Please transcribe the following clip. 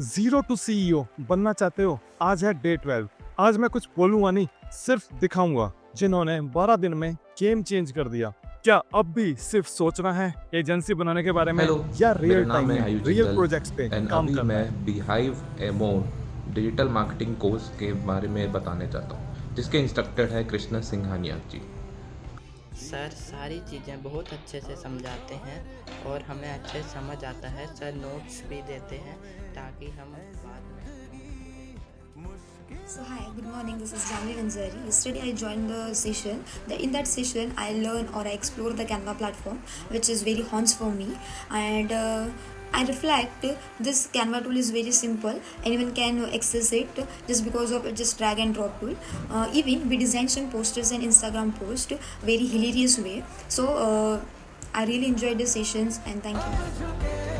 Zero to CEO बनना चाहते हो? आज है डे 12। आज मैं कुछ बोलूंगा नहीं, सिर्फ दिखाऊंगा जिन्होंने 12 दिन में गेम चेंज कर दिया। क्या अब भी सिर्फ सोचना है एजेंसी बनाने के बारे में, हेलो, या मेरा रियल टाइम नाम है में आयुष रियल जिंदल प्रोजेक्ट्स पे एंड काम अभी करना है? मैं beehive Amor digital marketing course के बारे में बताने चाहता हूँ, जिसके इंस्ट्रक्टर है कृष्णा सिंघानिया जी। सर सारी चीज़ें बहुत अच्छे से समझाते हैं और हमें अच्छे से समझ आता है। सर नोट्स भी देते हैं ताकि हम बाद में। So hi, good morning. This is Janvi Vanzari. Yesterday I joined the session. In that session, I learn or I explore the Canva platform, which is very haunts for me. And I reflect. This Canva tool is very simple. Anyone can access it just because of just drag and drop tool. Even we design some posters and Instagram post very hilarious way. So I really enjoyed the sessions and thank you.